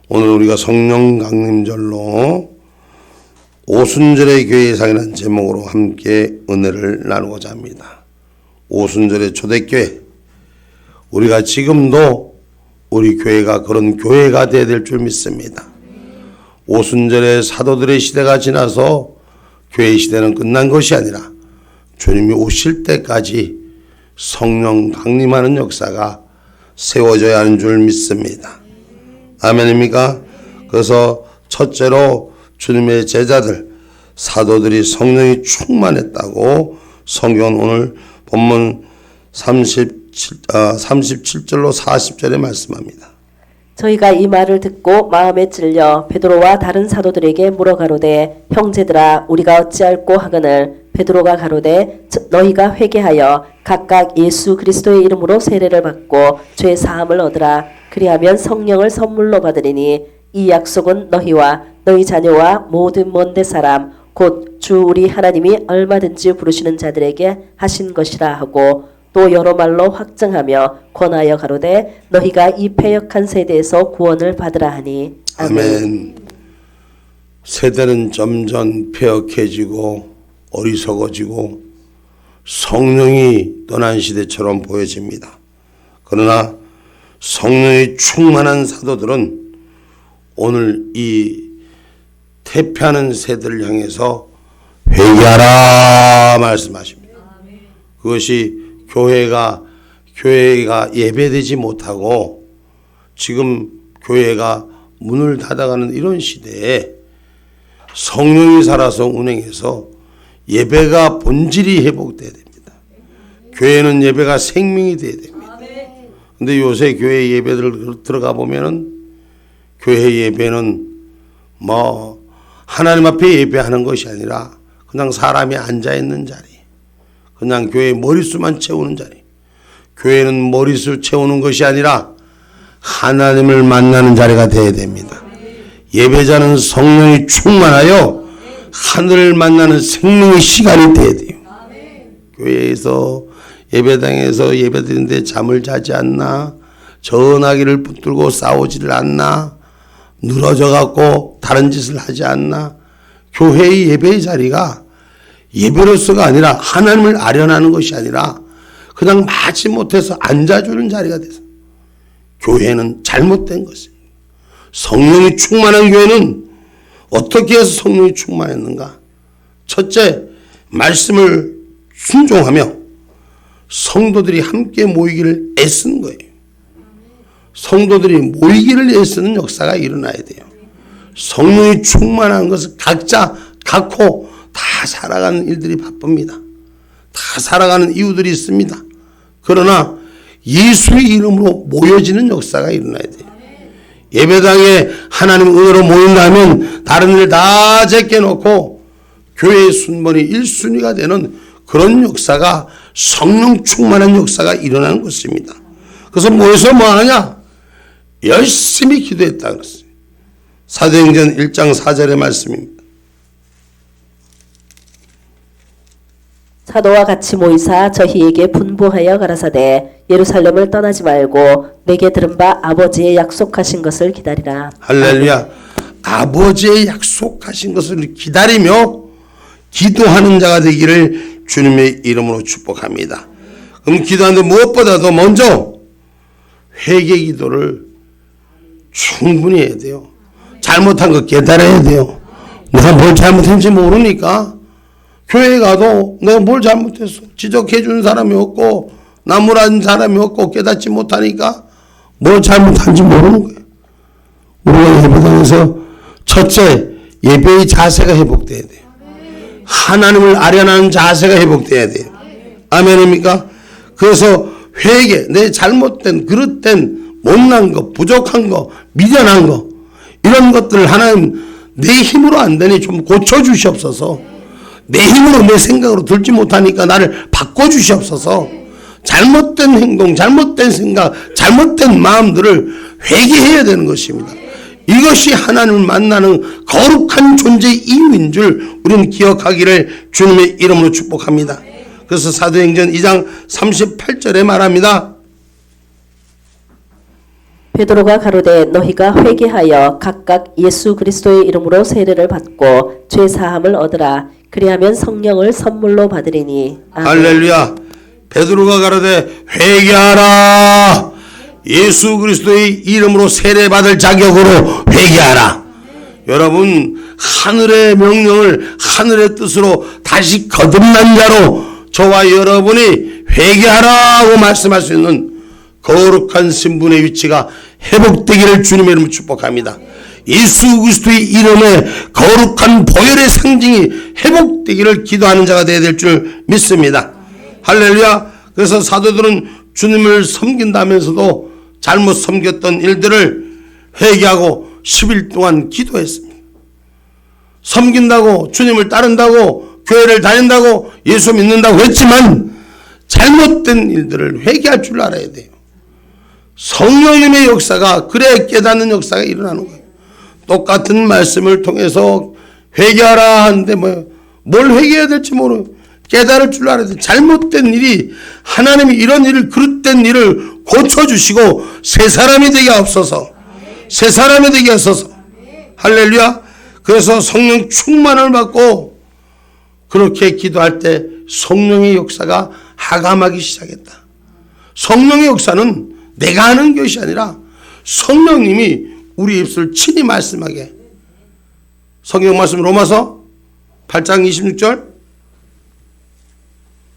오늘 우리가 성령 강림절로 오순절의 교회상이라는 제목으로 함께 은혜를 나누고자 합니다. 오순절의 초대교회, 우리가 지금도 우리 교회가 그런 교회가 되어야 될 줄 믿습니다. 오순절의 사도들의 시대가 지나서 교회 시대는 끝난 것이 아니라 주님이 오실 때까지 성령 강림하는 역사가 세워져야 하는 줄 믿습니다. 아멘입니까? 그래서 첫째로 주님의 제자들, 사도들이 성령이 충만했다고 성경은 오늘 본문 37절로 40절에 말씀합니다. 저희가 이 말을 듣고 마음에 찔려 베드로와 다른 사도들에게 물어가로되 형제들아 우리가 어찌할꼬 하거늘 베드로가 가로되 너희가 회개하여 각각 예수 그리스도의 이름으로 세례를 받고 죄 사함을 얻으라. 그리하면 성령을 선물로 받으리니 이 약속은 너희와 너희 자녀와 모든 먼데 사람 곧 주 우리 하나님이 얼마든지 부르시는 자들에게 하신 것이라 하고 또 여러 말로 확증하며 권하여 가로되 너희가 이 패역한 세대에서 구원을 받으라 하니. 아멘. 세대는 점점 패역해지고 어리석어지고 성령이 떠난 시대처럼 보여집니다. 그러나 성령이 충만한 사도들은 오늘 이 퇴폐하는 세대를 향해서 회개하라 말씀하십니다. 그것이 교회가 예배되지 못하고 지금 교회가 문을 닫아가는 이런 시대에 성령이 살아서 운행해서 예배가 본질이 회복돼야 됩니다. 교회는 예배가 생명이 돼야 됩니다. 근데 요새 교회 예배들 들어가 보면은 교회 예배는 하나님 앞에 예배하는 것이 아니라 그냥 사람이 앉아있는 자리, 그냥 교회 머릿수만 채우는 자리. 교회는 머릿수 채우는 것이 아니라 하나님을 만나는 자리가 되어야 됩니다. 예배자는 성령이 충만하여 하늘을 만나는 생명의 시간이 되어야 돼요. 교회에서 예배당에서 예배드리는데 잠을 자지 않나, 전화기를 붙들고 싸우지를 않나, 늘어져 갖고 다른 짓을 하지 않나. 교회의 예배의 자리가 예배로서가 아니라 하나님을 아련하는 것이 아니라 그냥 마지못해서 앉아주는 자리가 돼서 교회는 잘못된 것입니다. 성령이 충만한 교회는 어떻게 해서 성령이 충만했는가? 첫째, 말씀을 순종하며 성도들이 함께 모이기를 애쓴 거예요. 성도들이 모이기를 애쓰는 역사가 일어나야 돼요. 성령이 충만한 것을 각호 다 살아가는 일들이 바쁩니다. 다 살아가는 이유들이 있습니다. 그러나 예수의 이름으로 모여지는 역사가 일어나야 돼요. 예배당에 하나님 은혜로 모인다면 다른 일 다 제껴놓고 교회의 순번이 1순위가 되는 그런 역사가 성령 충만한 역사가 일어나는 것입니다. 그래서 모여서 뭐하냐? 열심히 기도했다 그랬어요. 사도행전 1장 4절의 말씀입니다. 사도와 같이 모이사 저희에게 분부하여 가라사대 예루살렘을 떠나지 말고 내게 들은 바 아버지의 약속하신 것을 기다리라. 할렐루야. 아버지의 약속하신 것을 기다리며 기도하는 자가 되기를 주님의 이름으로 축복합니다. 그럼 기도하는데 무엇보다도 먼저 회개 기도를 충분히 해야 돼요. 잘못한 거 깨달아야 돼요. 내가 뭘 잘못했는지 모르니까 교회에 가도 내가 뭘 잘못했어. 지적해 준 사람이 없고 나무란 사람이 없고 깨닫지 못하니까 뭘 잘못한지 모르는 거예요. 우리가 예배당에서 첫째, 예배의 자세가 회복돼야 돼요. 하나님을 아련하는 자세가 회복돼야 돼요. 아멘입니까? 그래서 회개, 내 잘못된, 그릇된, 못난 거, 부족한 거, 미련한 거, 이런 것들을 하나님 내 힘으로 안 되니 좀 고쳐주시옵소서. 내 힘으로 내 생각으로 들지 못하니까 나를 바꿔주시옵소서. 잘못된 행동, 잘못된 생각, 잘못된 마음들을 회개해야 되는 것입니다. 이것이 하나님을 만나는 거룩한 존재의 이유인 줄 우리는 기억하기를 주님의 이름으로 축복합니다. 그래서 사도행전 2장 38절에 말합니다. 베드로가 가로되 너희가 회개하여 각각 예수 그리스도의 이름으로 세례를 받고 죄 사함을 얻으라. 그리하면 성령을 선물로 받으리니. 아멘. 할렐루야. 베드로가 가로되 회개하라. 예수 그리스도의 이름으로 세례 받을 자격으로 회개하라. 여러분, 하늘의 명령을 하늘의 뜻으로 다시 거듭난 자로 저와 여러분이 회개하라고 말씀할 수 있는 거룩한 신분의 위치가 회복되기를 주님의 이름으로 축복합니다. 예수 그리스도의 이름에 거룩한 보혈의 상징이 회복되기를 기도하는 자가 되어야 될 줄 믿습니다. 할렐루야. 그래서 사도들은 주님을 섬긴다면서도 잘못 섬겼던 일들을 회개하고 10일 동안 기도했습니다. 섬긴다고, 주님을 따른다고, 교회를 다닌다고, 예수 믿는다고 했지만 잘못된 일들을 회개할 줄 알아야 돼요. 성령님의 역사가, 그래 깨닫는 역사가 일어나는 거예요. 똑같은 말씀을 통해서 회개하라 하는데 뭘 회개해야 될지 모르고 깨달을 줄 알아야 돼. 잘못된 일이, 하나님이 이런 일을, 그릇된 일을 고쳐주시고 새 사람이 되게 하옵소서. 새 사람이 되게 하소서. 할렐루야. 그래서 성령 충만을 받고 그렇게 기도할 때 성령의 역사가 하감하기 시작했다. 성령의 역사는 내가 하는 것이 아니라 성령님이 우리 입술 친히 말씀하게. 성경 말씀 로마서 8장 26절.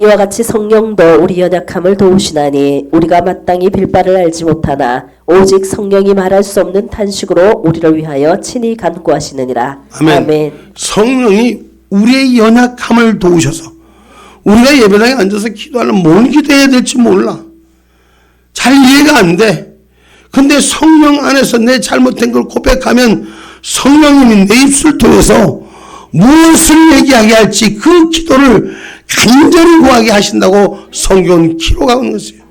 이와 같이 성령도 우리 연약함을 도우시나니 우리가 마땅히 빌 바를 알지 못하나 오직 성령이 말할 수 없는 탄식으로 우리를 위하여 친히 간구하시느니라. 아멘. 아멘. 성령이 우리의 연약함을 도우셔서 우리가 예배당에 앉아서 기도하려면 뭘 기도해야 될지 몰라. 잘 이해가 안 돼. 근데 성령 안에서 내 잘못된 걸 고백하면 성령님이 내 입술 통해서 무엇을 얘기하게 할지 그 기도를 간절히 구하게 하신다고 성경은 기록하고 있는 것이에요.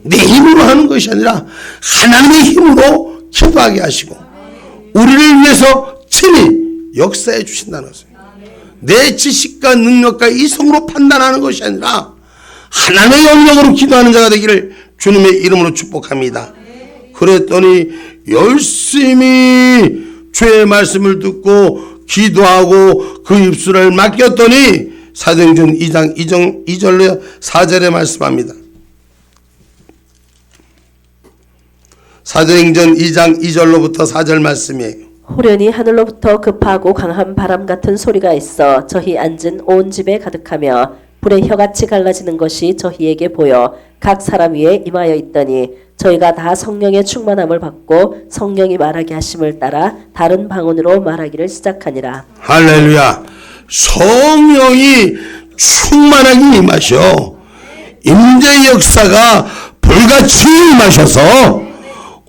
내 힘으로 하는 것이 아니라 하나님의 힘으로 기도하게 하시고 우리를 위해서 친히 역사해 주신다는 것이에요. 내 지식과 능력과 이성으로 판단하는 것이 아니라 하나님의 영역으로 기도하는 자가 되기를 주님의 이름으로 축복합니다. 그랬더니 열심히 주의 말씀을 듣고 기도하고 그 입술을 맡겼더니 사도행전 2장 2절로 4절에 말씀합니다. 사도행전 2장 2절로부터 4절 말씀이에요. 호련히 하늘로부터 급하고 강한 바람 같은 소리가 있어 저희 앉은 온 집에 가득하며 불의 혀같이 갈라지는 것이 저희에게 보여 각 사람 위에 임하여 있더니 저희가 다 성령의 충만함을 받고 성령이 말하게 하심을 따라 다른 방언으로 말하기를 시작하니라. 할렐루야. 성령이 충만하게 임하셔. 임재 역사가 불같이 임하셔서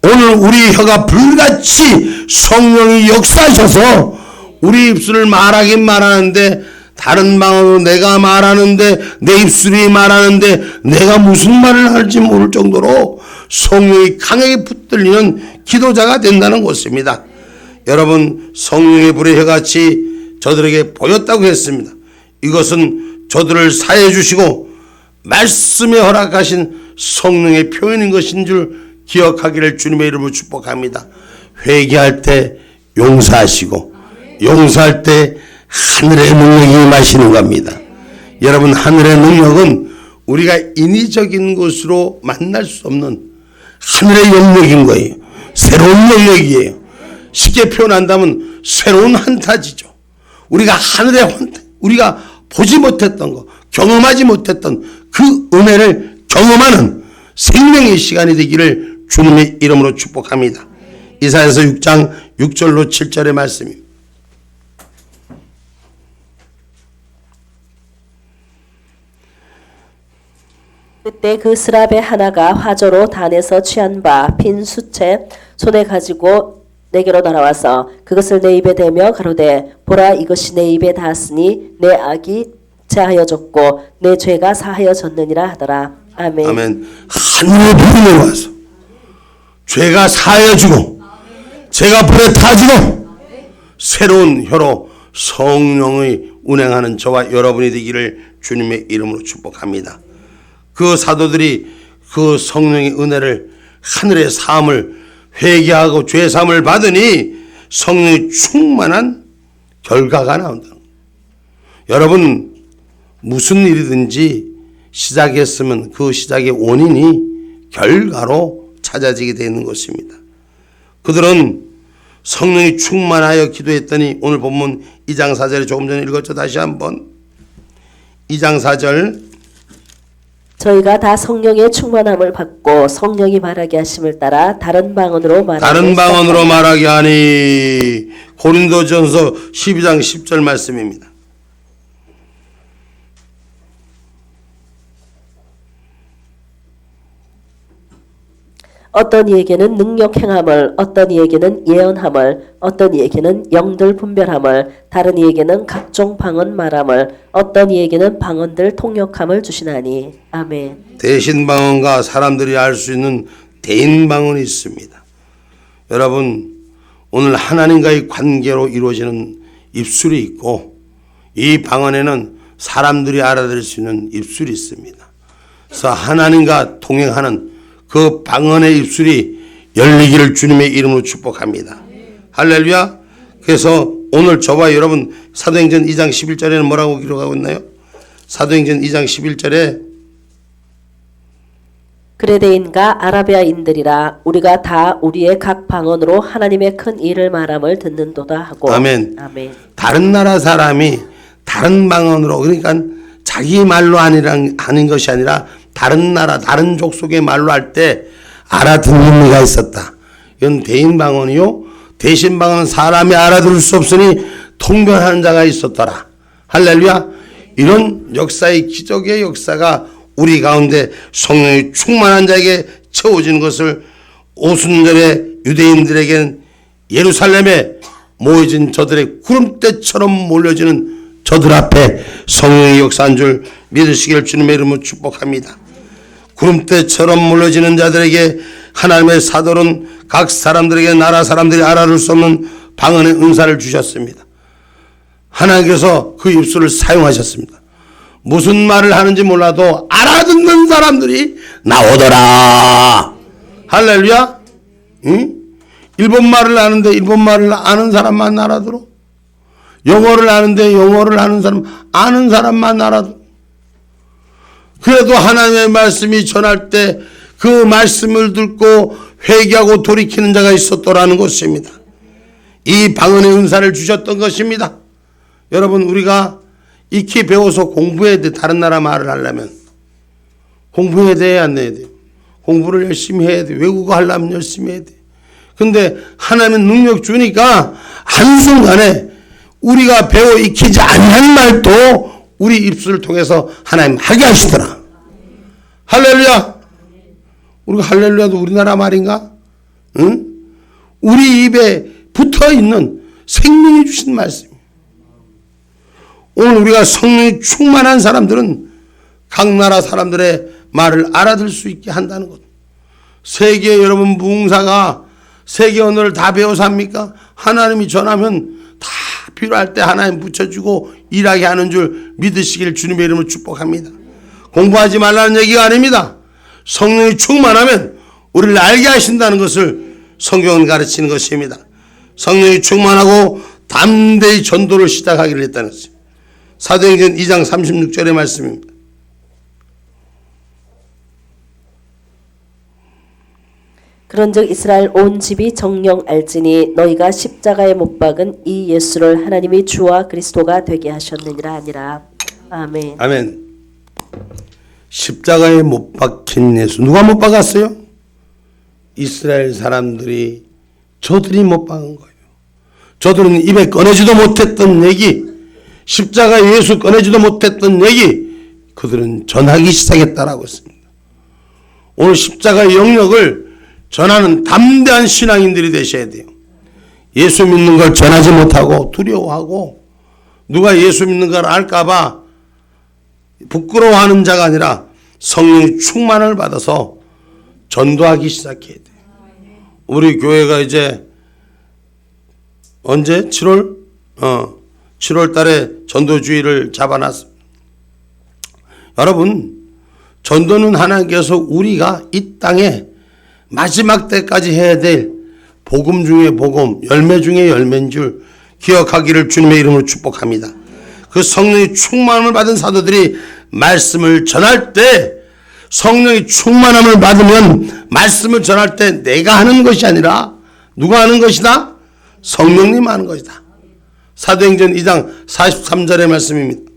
오늘 우리 혀가 불같이 성령이 역사하셔서 우리 입술을 말하긴 말하는데 다른 방언으로 내가 말하는데 내 입술이 말하는데 내가 무슨 말을 할지 모를 정도로 성령이 강하게 붙들리는 기도자가 된다는 것입니다. 여러분, 성령의 불의 혀같이 저들에게 보였다고 했습니다. 이것은 저들을 사해 주시고 말씀에 허락하신 성령의 표현인 것인 줄 기억하기를 주님의 이름으로 축복합니다. 회개할 때 용서하시고 용서할 때 하늘의 능력이 임하시는 겁니다. 여러분, 하늘의 능력은 우리가 인위적인 것으로 만날 수 없는 하늘의 영역인 거예요. 새로운 영역이에요. 쉽게 표현한다면 새로운 환타지죠. 우리가 하늘의 환타, 우리가 보지 못했던 것, 경험하지 못했던 그 은혜를 경험하는 생명의 시간이 되기를 주님의 이름으로 축복합니다. 이사야서 6장 6절로 7절의 말씀입니다. 그때 그 스랍의 하나가 화조로 단에서 취한 바 빈 수채 손에 가지고 내게로 날아와서 그것을 내 입에 대며 가로되 보라 이것이 내 입에 닿았으니 내 악이 제하여졌고 내 죄가 사하여졌느니라 하더라. 아멘. 아멘. 하늘의 불이 내려와서 죄가 사하여지고 죄가 불에 타지고 새로운 혀로 성령의 운행하는 저와 여러분이 되기를 주님의 이름으로 축복합니다. 그 사도들이 그 성령의 은혜를 하늘의 사함을 회개하고 죄사함을 받으니 성령이 충만한 결과가 나온다. 여러분 무슨 일이든지 시작했으면 그 시작의 원인이 결과로 찾아지게 되는 것입니다. 그들은 성령이 충만하여 기도했더니 오늘 본문 2장 4절에 조금 전에 읽었죠. 다시 한번 2장 4절 저희가 다 성령의 충만함을 받고 성령이 말하게 하심을 따라 다른 방언으로 말하게 하니 고린도전서 12장 10절 말씀입니다. 어떤 이에게는 능력 행함을, 어떤 이에게는 예언함을, 어떤 이에게는 영들 분별함을, 다른 이에게는 각종 방언 말함을, 어떤 이에게는 방언들 통역함을 주시나니. 아멘. 대신 방언과 사람들이 알 수 있는 대인 방언이 있습니다. 여러분 오늘 하나님과의 관계로 이루어지는 입술이 있고 이 방언에는 사람들이 알아들을 수 있는 입술이 있습니다. 그래서 하나님과 동행하는 그 방언의 입술이 열리기를 주님의 이름으로 축복합니다. 할렐루야. 그래서 오늘 저와 여러분 사도행전 2장 11절에는 뭐라고 기록하고 있나요? 사도행전 2장 11절에 그레데인과 아라비아인들이라 우리가 다 우리의 각 방언으로 하나님의 큰 일을 말함을 듣는도다 하고. 아멘. 아멘. 다른 나라 사람이 다른 방언으로 그러니까 자기 말로 하는 것이 아니라 다른 나라 다른 족속의 말로 할 때 알아듣는 이가 있었다. 이건 대인 방언이요. 대신 방언은 사람이 알아들을 수 없으니 통변하는 자가 있었더라. 할렐루야. 이런 역사의 기적의 역사가 우리 가운데 성령이 충만한 자에게 채워지는 것을 오순절에 유대인들에게는 예루살렘에 모여진 저들의 구름대처럼 몰려지는 저들 앞에 성령의 역사한 줄 믿으시길 주님의 이름으로 축복합니다. 구름대처럼 몰려지는 자들에게 하나님의 사도는 각 사람들에게 나라 사람들이 알아들 수 없는 방언의 은사를 주셨습니다. 하나님께서 그 입술을 사용하셨습니다. 무슨 말을 하는지 몰라도 알아듣는 사람들이 나오더라. 할렐루야. 응? 일본말을 아는데 일본말을 아는 사람만 알아들어. 영어를 아는데 영어를 아는 사람 아는 사람만 알아들어. 그래도 하나님의 말씀이 전할 때 그 말씀을 듣고 회개하고 돌이키는 자가 있었더라는 것입니다. 이 방언의 은사를 주셨던 것입니다. 여러분 우리가 익히 배워서 공부해야 돼. 다른 나라 말을 하려면 공부해야 돼, 안 해야 돼? 공부를 열심히 해야 돼. 외국어 하려면 열심히 해야 돼. 근데 하나님은 능력 주니까 한순간에 우리가 배워 익히지 않는 말도 우리 입술을 통해서 하나님 하게 하시더라. 할렐루야. 우리가 할렐루야도 우리나라 말인가? 응? 우리 입에 붙어있는 생명이 주신 말씀이에요. 오늘 우리가 성령이 충만한 사람들은 각 나라 사람들의 말을 알아들 수 있게 한다는 것. 세계 여러분 무궁사가 세계 언어를 다 배워서 합니까? 하나님이 전하면 다 필요할 때 하나님 붙여주고 일하게 하는 줄 믿으시길 주님의 이름으로 축복합니다. 공부하지 말라는 얘기가 아닙니다. 성령이 충만하면 우리를 알게 하신다는 것을 성경은 가르치는 것입니다. 성령이 충만하고 담대히 전도를 시작하기를 했다는 것입니다. 사도행전 2장 36절의 말씀입니다. 그런즉 이스라엘 온 집이 정령 알지니 너희가 십자가에 못 박은 이 예수를 하나님이 주와 그리스도가 되게 하셨느니라 하니라. 아멘. 아멘. 십자가에 못 박힌 예수. 누가 못 박았어요? 이스라엘 사람들이 저들이 못 박은 거예요. 저들은 입에 꺼내지도 못했던 얘기, 십자가 예수 꺼내지도 못했던 얘기 그들은 전하기 시작했다라고 했습니다. 오늘 십자가의 영역을 전하는 담대한 신앙인들이 되셔야 돼요. 예수 믿는 걸 전하지 못하고 두려워하고 누가 예수 믿는 걸 알까봐 부끄러워하는 자가 아니라 성령의 충만을 받아서 전도하기 시작해야 돼요. 우리 교회가 이제 언제? 7월? 7월 달에 전도주의를 잡아놨습니다. 여러분, 전도는 하나님께서 우리가 이 땅에 마지막 때까지 해야 될 복음 중에 복음, 열매 중에 열매인 줄 기억하기를 주님의 이름으로 축복합니다. 그 성령의 충만함을 받은 사도들이 말씀을 전할 때, 성령의 충만함을 받으면 말씀을 전할 때 내가 하는 것이 아니라 누가 하는 것이다? 성령님 하는 것이다. 사도행전 2장 43절의 말씀입니다.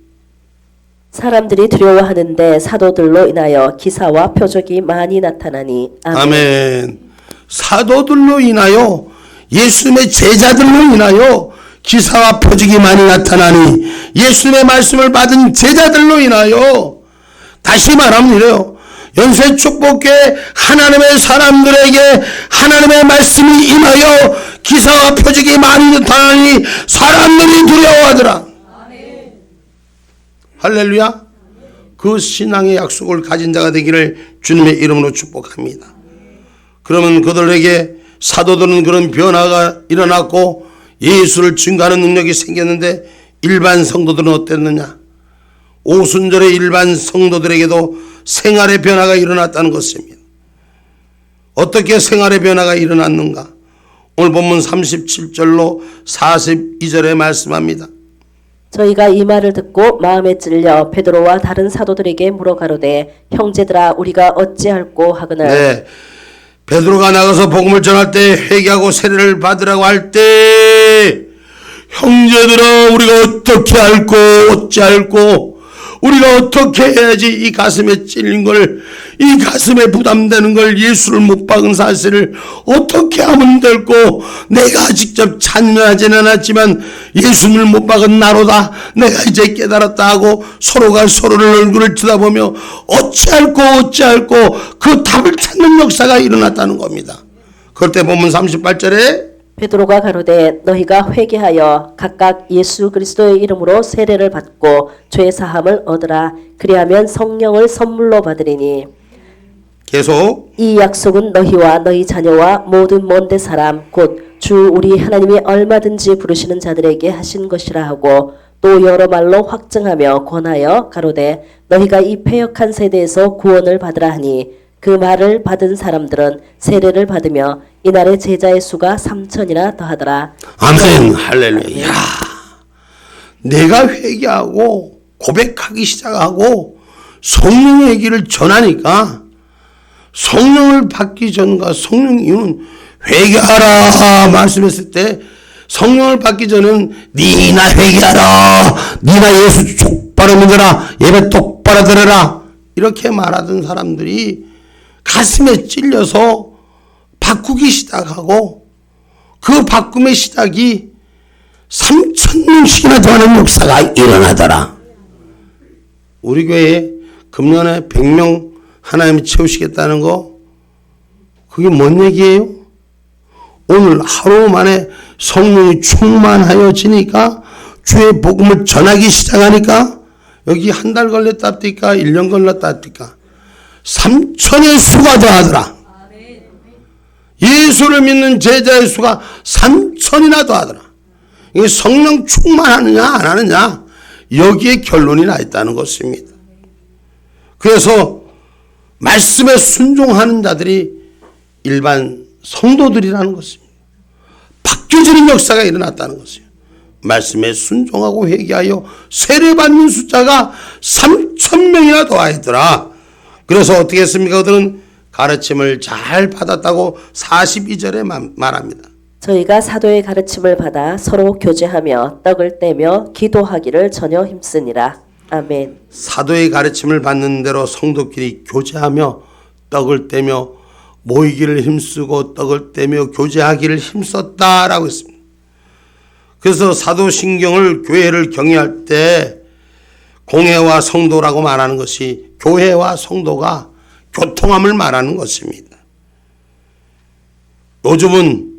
사람들이 두려워하는데 사도들로 인하여 기사와 표적이 많이 나타나니. 아멘. 아멘. 사도들로 인하여, 예수님의 제자들로 인하여 기사와 표적이 많이 나타나니, 예수님의 말씀을 받은 제자들로 인하여, 다시 말하면 이래요. 연세 축복교회 하나님의 사람들에게 하나님의 말씀이 임하여 기사와 표적이 많이 나타나니 사람들이 두려워하더라. 할렐루야. 그 신앙의 약속을 가진 자가 되기를 주님의 이름으로 축복합니다. 그러면 그들에게 사도들은 그런 변화가 일어났고 예수를 증거하는 능력이 생겼는데, 일반 성도들은 어땠느냐? 오순절의 일반 성도들에게도 생활의 변화가 일어났다는 것입니다. 어떻게 생활의 변화가 일어났는가? 오늘 본문 37절로 42절에 말씀합니다. 저희가 이 말을 듣고 마음에 찔려 베드로와 다른 사도들에게 물어가로되 형제들아 우리가 어찌할꼬 하거늘. 네, 베드로가 나가서 복음을 전할 때 회개하고 세례를 받으라고 할 때, 형제들아 우리가 어떻게 할꼬 어찌할꼬, 우리가 어떻게 해야지 이 가슴에 찔린 걸, 이 가슴에 부담되는 걸, 예수를 못 박은 사실을 어떻게 하면 될꼬, 내가 직접 찬양하지는 않았지만 예수님을 못 박은 나로다, 내가 이제 깨달았다 하고 서로가 서로를 얼굴을 쳐다보며 어찌할꼬 그 답을 찾는 역사가 일어났다는 겁니다. 그럴 때 본문 38절에 베드로가 가로되 너희가 회개하여 각각 예수 그리스도의 이름으로 세례를 받고 죄 사함을 얻으라. 그리하면 성령을 선물로 받으리니. 계속 이 약속은 너희와 너희 자녀와 모든 먼데 사람 곧 주 우리 하나님이 얼마든지 부르시는 자들에게 하신 것이라 하고, 또 여러 말로 확증하며 권하여 가로되 너희가 이 패역한 세대에서 구원을 받으라 하니, 그 말을 받은 사람들은 세례를 받으며 이날의 제자의 수가 3,000이나 더하더라. 아멘. 할렐루야. 내가 회개하고 고백하기 시작하고 성령의 얘기를 전하니까, 성령을 받기 전과 성령 이후는 회개하라 말씀했을 때, 성령을 받기 전은 니나 회개하라, 니나 예수 똑바로 믿어라, 예배 똑바로 드려라, 이렇게 말하던 사람들이 가슴에 찔려서 바꾸기 시작하고, 그 바꿈의 시작이 3,000명씩이나 되는 역사가 일어나더라. 우리 교회에 금년에 100명 하나님이 채우시겠다는 거, 그게 뭔 얘기예요? 오늘 하루 만에 성령이 충만하여지니까, 주의 복음을 전하기 시작하니까, 여기 한 달 걸렸다 합니까? 1년 걸렸다 합니까? 3,000의 수가 더하더라. 예수를 믿는 제자의 수가 3,000이나 더하더라. 이게 성령 충만하느냐 안 하느냐, 여기에 결론이 나 있다는 것입니다. 그래서 말씀에 순종하는 자들이 일반 성도들이라는 것입니다. 바뀌어지는 역사가 일어났다는 것이에요. 말씀에 순종하고 회개하여 세례받는 숫자가 3,000명이나 더하더라. 그래서 어떻게 했습니까? 그들은 가르침을 잘 받았다고 42절에 말합니다. 저희가 사도의 가르침을 받아 서로 교제하며 떡을 떼며 기도하기를 전혀 힘쓰니라. 아멘. 사도의 가르침을 받는 대로 성도끼리 교제하며 떡을 떼며 모이기를 힘쓰고 떡을 떼며 교제하기를 힘썼다라고 했습니다. 그래서 사도신경을 교회를 경외할 때 공회와 성도라고 말하는 것이 교회와 성도가 교통함을 말하는 것입니다. 요즘은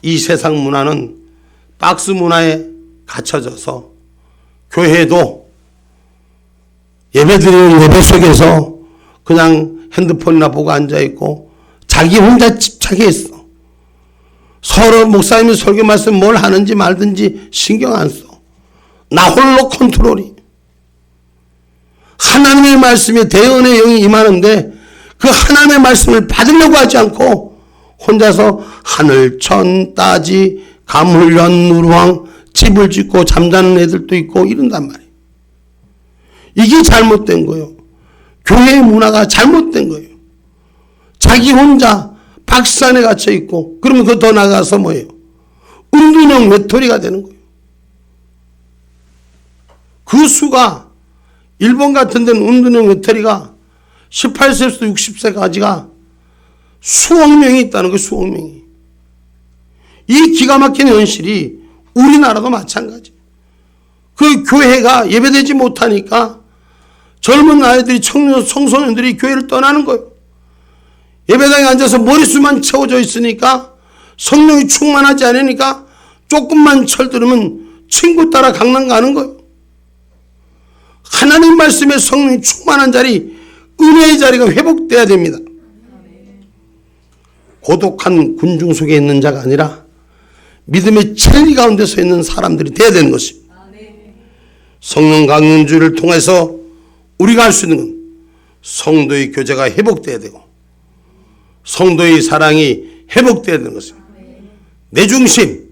이 세상 문화는 박스 문화에 갇혀져서 교회도 예배드리는 예배 속에서 그냥 핸드폰이나 보고 앉아있고 자기 혼자 집착해 있어. 서로 목사님이 설교 말씀 뭘 하는지 말든지 신경 안 써. 나 홀로 컨트롤이. 하나님의 말씀에 대언의 영이 임하는데 그 하나님의 말씀을 받으려고 하지 않고 혼자서 하늘, 천, 따지, 감훌련, 누르왕, 집을 짓고 잠자는 애들도 있고 이런단 말이에요. 이게 잘못된 거예요. 교회의 문화가 잘못된 거예요. 자기 혼자 박산에 갇혀 있고, 그러면 그 더 나가서 뭐예요? 은둔형 외톨이가 되는 거예요. 그 수가 일본 같은 데는 은둔형 외톨이가 18세부터 60세까지가 수억 명이 있다는 거예요. 수억 명이. 이 기가 막힌 현실이 우리나라도 마찬가지. 그 교회가 예배되지 못하니까 젊은 아이들이 청소년들이 교회를 떠나는 거예요. 예배당에 앉아서 머릿수만 채워져 있으니까 성령이 충만하지 않으니까 조금만 철들으면 친구 따라 강남 가는 거예요. 하나님 말씀에 성령이 충만한 자리, 은혜의 자리가 회복돼야 됩니다. 고독한 군중 속에 있는 자가 아니라 믿음의 진리 가운데 서 있는 사람들이 돼야 되는 것입니다. 성령 강림주의를 통해서 우리가 할 수 있는 건 성도의 교제가 회복돼야 되고 성도의 사랑이 회복돼야 되는 것입니다. 내 중심,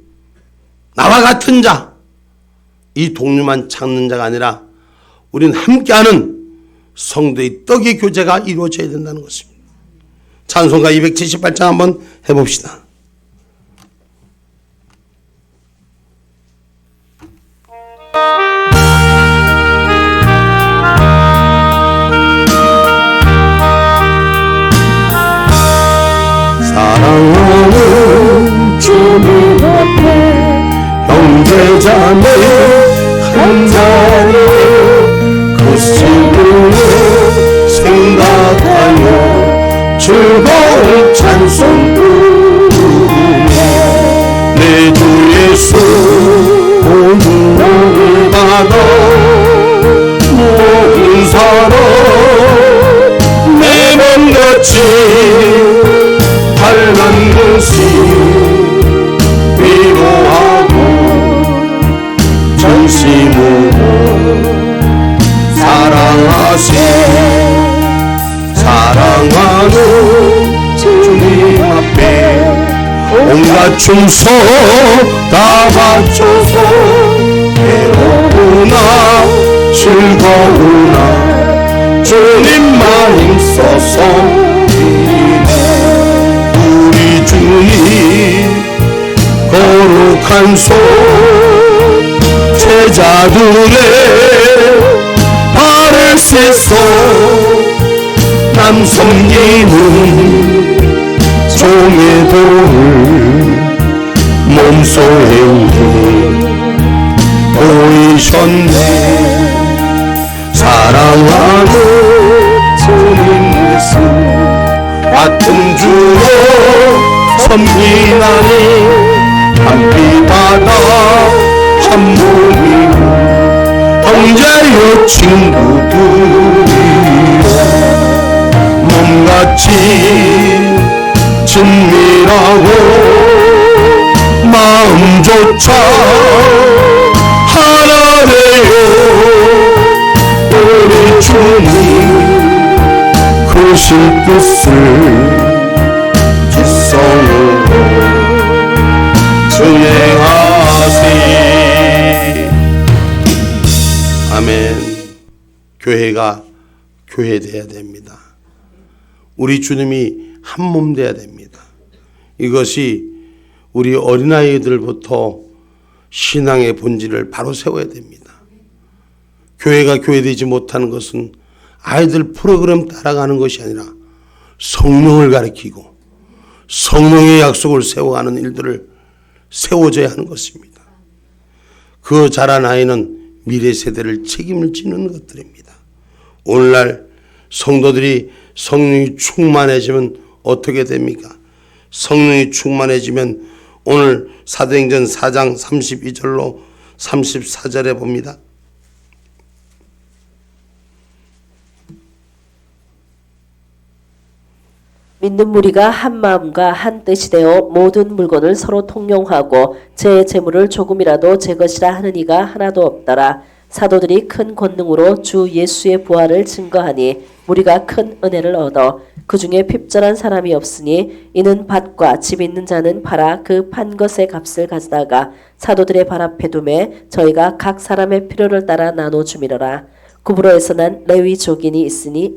나와 같은 자, 이 동료만 찾는 자가 아니라 우리는 함께하는 성도의 떡의 교제가 이루어져야 된다는 것입니다. 찬송가 278장 한번 해봅시다. 사랑하는 주님 앞에 형제자매 한 자리 그 시간을 생각하여 즐거운 찬송 부르며 내 주 예수 온몸을 받아 모든 사람 내 몸같이 환난 것이 위로하고 전심으로 사랑하는 주님 앞에 온갖 충성 다 바쳐서 괴로우나 즐거우나 주님만 힘써서 우리 주님 거룩한 손 제자들의 발을 세서 남 섬기는 종의 도를 몸소에 보이셨네. 사랑하는 주님 예수 같은 주로 섬기나니 한비바다 한 몸이고 형제여 친구들이여 몸같이 친밀하고 마음조차 하나되어 우리 주님 크신 뜻을 지성으로 준행하세. 아멘. 교회가 교회돼야 됩니다. 우리 주님이 한 몸 돼야 됩니다. 이것이 우리 어린아이들부터 신앙의 본질을 바로 세워야 됩니다. 교회가 교회되지 못하는 것은 아이들 프로그램 따라가는 것이 아니라 성령을 가리키고 성령의 약속을 세워가는 일들을 세워져야 하는 것입니다. 그 자란 아이는 미래 세대를 책임을 지는 것들입니다. 오늘날 성도들이 성령이 충만해지면 어떻게 됩니까? 성령이 충만해지면 오늘 사도행전 4장 32절로 34절에 봅니다. 믿는 무리가 한 마음과 한 뜻이 되어 모든 물건을 서로 통용하고 제 재물을 조금이라도 제 것이라 하는 이가 하나도 없더라. 사도들이 큰 권능으로 주 예수의 부활을 증거하니 무리가 큰 은혜를 얻어 그 중에 핍절한 사람이 없으니 이는 밭과 집 있는 자는 팔아 그 판 것의 값을 가져다가 사도들의 발 앞에 두매 저희가 각 사람의 필요를 따라 나눠 주미러라. 구브로에서 난 레위 족인이 있으니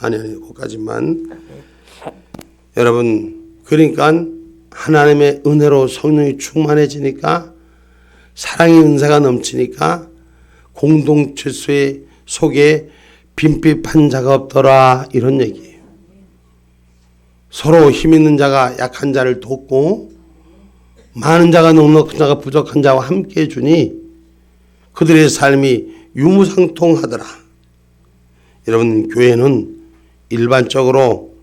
아니 거기까지만. 여러분 그러니까 하나님의 은혜로 성령이 충만해지니까 사랑의 은사가 넘치니까 공동체 속에 빈핍한 자가 없더라 이런 얘기예요. 서로 힘 있는 자가 약한 자를 돕고 많은 자가 넉넉한 자가 부족한 자와 함께 해주니 그들의 삶이 유무상통하더라. 여러분 교회는 일반적으로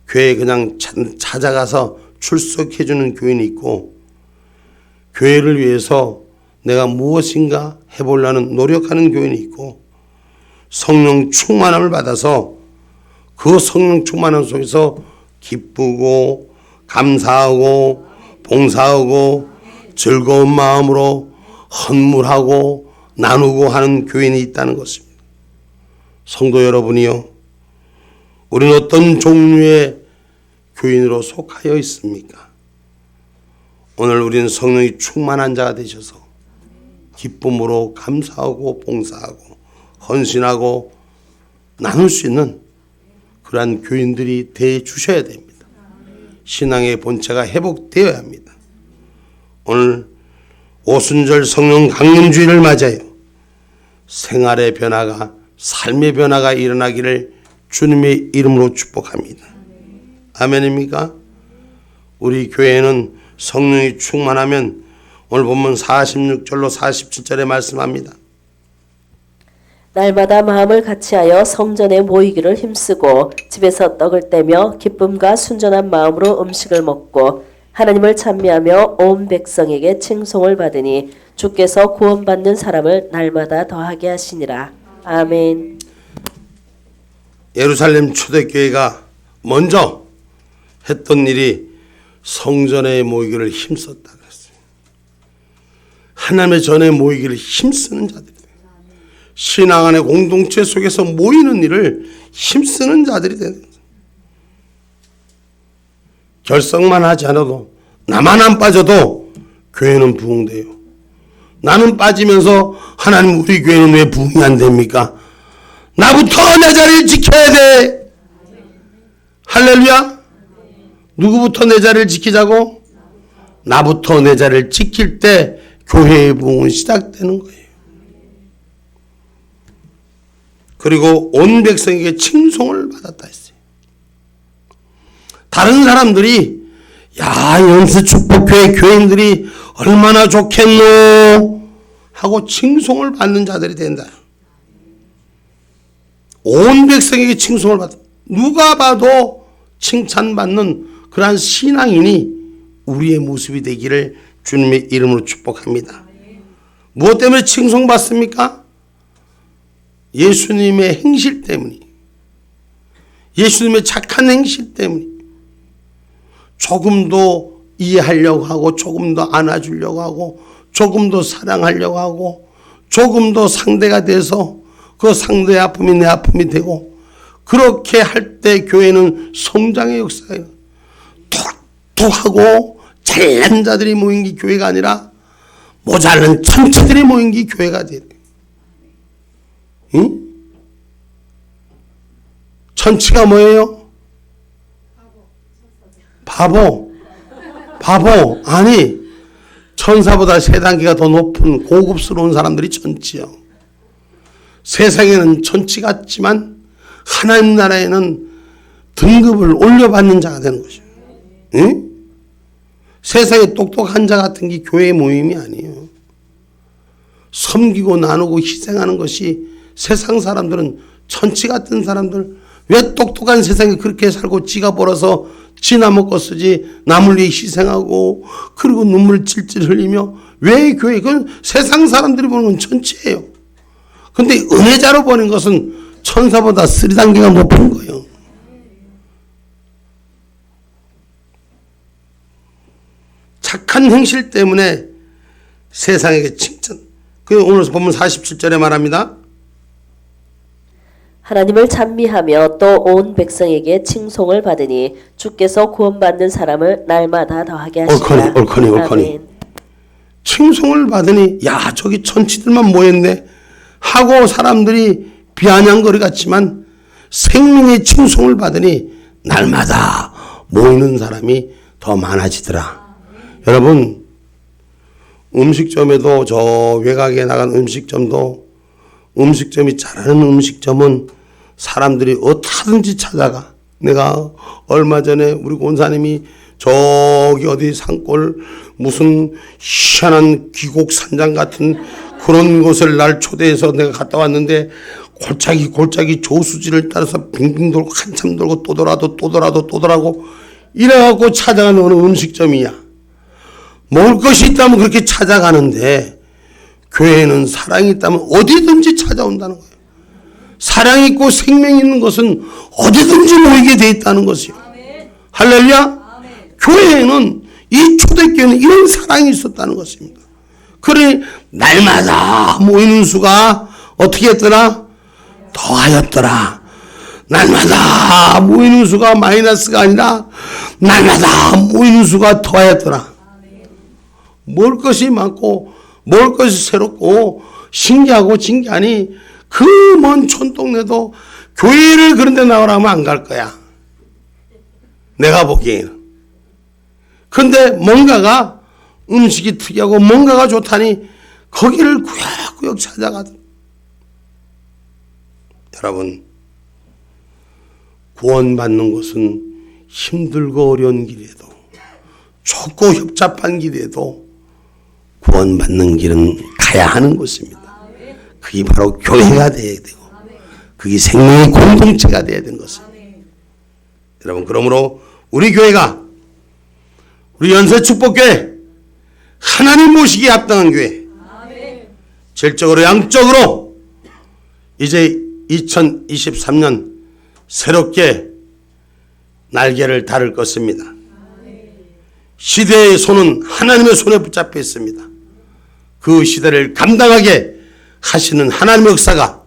교회에 그냥 찾아가서 출석해주는 교인이 있고 교회를 위해서 내가 무엇인가 해보려는 노력하는 교인이 있고 성령 충만함을 받아서 그 성령 충만함 속에서 기쁘고 감사하고 봉사하고 즐거운 마음으로 헌물하고 나누고 하는 교인이 있다는 것입니다. 성도 여러분이요, 우리는 어떤 종류의 교인으로 속하여 있습니까? 오늘 우리는 성령이 충만한 자가 되셔서 기쁨으로 감사하고 봉사하고 헌신하고 나눌 수 있는 그러한 교인들이 되어 주셔야 됩니다. 신앙의 본체가 회복되어야 합니다. 오늘 오순절 성령 강림주일을 맞아요. 생활의 변화가, 삶의 변화가 일어나기를 주님의 이름으로 축복합니다. 아멘입니까? 우리 교회는 성령이 충만하면 오늘 본문 46절로 47절에 말씀합니다. 날마다 마음을 같이하여 성전에 모이기를 힘쓰고 집에서 떡을 떼며 기쁨과 순전한 마음으로 음식을 먹고 하나님을 찬미하며 온 백성에게 칭송을 받으니 주께서 구원받는 사람을 날마다 더하게 하시니라. 아멘. 예루살렘 초대교회가 먼저 했던 일이 성전에 모이기를 힘썼다 그랬어요. 하나님의 전에 모이기를 힘쓰는 자들이 돼요. 신앙 안의 공동체 속에서 모이는 일을 힘쓰는 자들이 되는 거예요. 결석만 하지 않아도 나만 안 빠져도 교회는 부흥돼요. 나는 빠지면서 하나님 우리 교회는 왜 부흥이 안 됩니까? 나부터 내 자리를 지켜야 돼. 할렐루야. 누구부터 내 자리를 지키자고? 나부터 내 자리를 지킬 때 교회의 부흥은 시작되는 거예요. 그리고 온 백성에게 칭송을 받았다 했어요. 다른 사람들이 야 연수축복교회 교인들이 얼마나 좋겠노 하고 칭송을 받는 자들이 된다. 온 백성에게 칭송을 받아. 누가 봐도 칭찬받는 그러한 신앙인이 우리의 모습이 되기를 주님의 이름으로 축복합니다. 무엇 때문에 칭송받습니까? 예수님의 행실 때문이, 예수님의 착한 행실 때문이. 조금 더 이해하려고 하고 조금 더 안아주려고 하고 조금 더 사랑하려고 하고 조금 더 상대가 돼서 그 상대의 아픔이 내 아픔이 되고 그렇게 할 때 교회는 성장의 역사예요. 톡톡하고 잘난 자들이 모인 게 교회가 아니라 모자란 천치들이 모인 게 교회가 돼요. 응? 천치가 뭐예요? 바보. 아니 천사보다 세 단계가 더 높은 고급스러운 사람들이 천치요. 세상에는 천치 같지만 하나님 나라에는 등급을 올려받는 자가 되는 것이에요. 응? 세상에 똑똑한 자 같은 게 교회의 모임이 아니에요. 섬기고 나누고 희생하는 것이, 세상 사람들은 천치 같은 사람들, 왜 똑똑한 세상에 그렇게 살고 지가 벌어서 지나 먹고 쓰지 남을 위해 희생하고 그리고 눈물 찔찔 흘리며 왜 교회, 그건 세상 사람들이 보는 건 천치예요. 근데 은혜자로 보는 것은 천사보다 3단계가 높은 거예요. 착한 행실 때문에 세상에게 칭찬. 그 오늘 본문 47절에 말합니다. 하나님을 찬미하며 또 온 백성에게 칭송을 받으니 주께서 구원받는 사람을 날마다 더하게 하시라. 옳거니. 아멘. 칭송을 받으니 야 저기 천치들만 모였네 하고 사람들이 비아냥거리 같지만 생명의 칭송을 받으니 날마다 모이는 사람이 더 많아지더라. 여러분 음식점에도 저 외곽에 나간 음식점이 잘하는 음식점은 사람들이 어디든지 찾아가. 내가 얼마 전에 우리 권사님이 저기 어디 산골 무슨 희한한 귀곡 산장 같은 그런 곳을 날 초대해서 내가 갔다 왔는데 골짜기 조수지를 따라서 빙빙 돌고 한참 돌고 또 돌아도 이래갖고 찾아가는 어느 음식점이야. 먹을 것이 있다면 그렇게 찾아가는데 교회에는 사랑이 있다면 어디든지 찾아온다는 거예요. 사랑이 있고 생명이 있는 것은 어디든지 모이게 돼 있다는 것이요. 할렐루야. 교회에는 이 초대교회는 이런 사랑이 있었다는 것입니다. 그러니 날마다 모이는 수가 어떻게 했더라? 더하였더라. 날마다 모이는 수가 마이너스가 아니라 날마다 모이는 수가 더하였더라. 먹을 것이 많고 먹을 것이 새롭고 신기하고 진기하니 그 먼 촌동네도 교회를 그런 데 나오라면 안 갈 거야. 내가 보기에는. 근데 뭔가가 음식이 특이하고 뭔가가 좋다니 거기를 구역구역 찾아가더라. 여러분 구원받는 것은 힘들고 어려운 길에도 좁고 협잡한 길에도 구원받는 길은 가야 하는 것입니다. 그게 바로 교회가 되어야 되고 그게 생명의 공동체가 되어야 되는 것입니다. 여러분 그러므로 우리 교회가 우리 연세축복교회 하나님 모시기에 합당한 교회 질적으로 양적으로 이제 2023년 새롭게 날개를 달을 것입니다. 시대의 손은 하나님의 손에 붙잡혀 있습니다. 그 시대를 감당하게 하시는 하나님의 역사가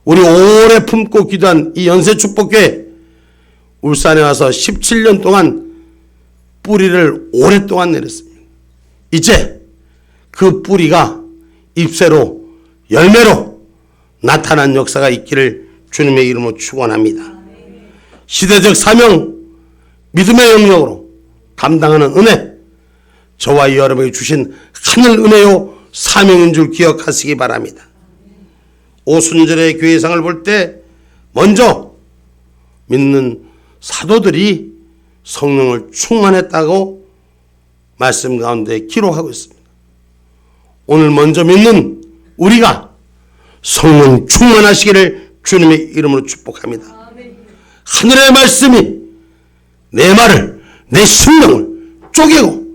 우리 오래 품고 기도한 이 연세축복교회 울산에 와서 17년 동안 뿌리를 오랫동안 내렸습니다. 이제 그 뿌리가 잎새로 열매로 나타난 역사가 있기를 주님의 이름으로 축원합니다. 시대적 사명, 믿음의 영역으로 감당하는 은혜, 저와 여러분에게 주신 하늘 은혜요 사명인 줄 기억하시기 바랍니다. 오순절의 교회상을 볼 때 먼저 믿는 사도들이 성령을 충만했다고 말씀 가운데 기록하고 있습니다. 오늘 먼저 믿는 우리가 성령 충만하시기를 주님의 이름으로 축복합니다. 하늘의 말씀이 내 말을 내 심령을 쪼개고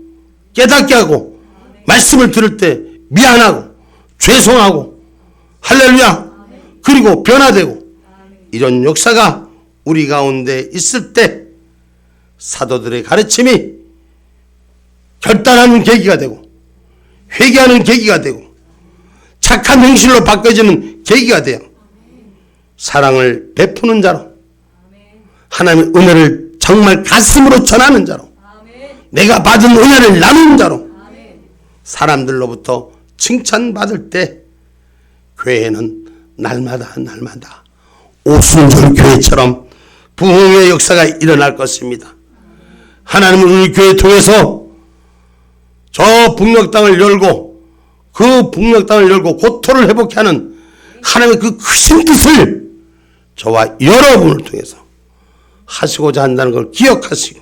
깨닫게 하고 말씀을 들을 때 미안하고 죄송하고 할렐루야 그리고 변화되고 이런 역사가 우리 가운데 있을 때 사도들의 가르침이 결단하는 계기가 되고 회개하는 계기가 되고 착한 행실로 바꿔지는 계기가 되어 사랑을 베푸는 자로 하나님의 은혜를 정말 가슴으로 전하는 자로 내가 받은 은혜를 나누는 자로 사람들로부터 칭찬받을 때 교회는 날마다 오순절 교회처럼 부흥의 역사가 일어날 것입니다. 하나님은 우리 교회 통해서 저 북녘 땅을 열고 그 북녘 땅을 열고 고토를 회복케 하는 하나님의 그 크신 뜻을 저와 여러분을 통해서 하시고자 한다는 걸 기억하시고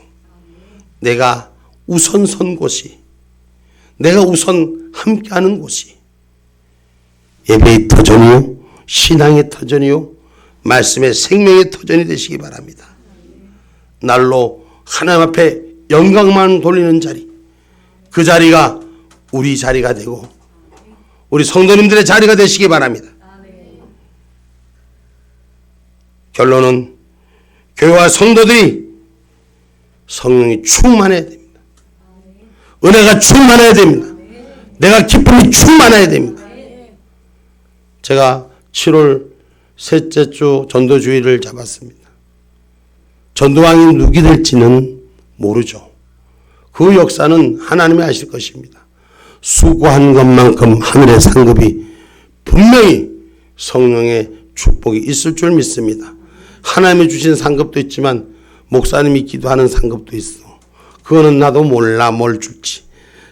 내가 우선 선 곳이 내가 우선 함께하는 곳이 예배의 터전이요 신앙의 터전이요 말씀의 생명의 터전이 되시기 바랍니다. 날로 하나님 앞에 영광만 돌리는 자리 그 자리가 우리 자리가 되고 우리 성도님들의 자리가 되시기 바랍니다. 결론은 교회와 성도들이 성령이 충만해야 됩니다. 은혜가 충만해야 됩니다. 내가 기쁨이 충만해야 됩니다. 제가 7월 셋째 주 전도주의를 잡았습니다. 전도왕이 누구 될지는 모르죠. 그 역사는 하나님이 아실 것입니다. 수고한 것만큼 하늘의 상급이 분명히 성령의 축복이 있을 줄 믿습니다. 하나님이 주신 상급도 있지만 목사님이 기도하는 상급도 있어. 그거는 나도 몰라 뭘 줄지.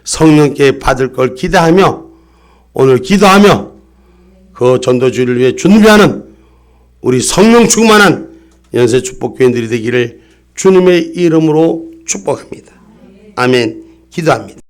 성령께 받을 걸 기대하며 오늘 기도하며 그 전도주의를 위해 준비하는 우리 성령 충만한 연세 축복교인들이 되기를 주님의 이름으로 축복합니다. 아멘. 기도합니다.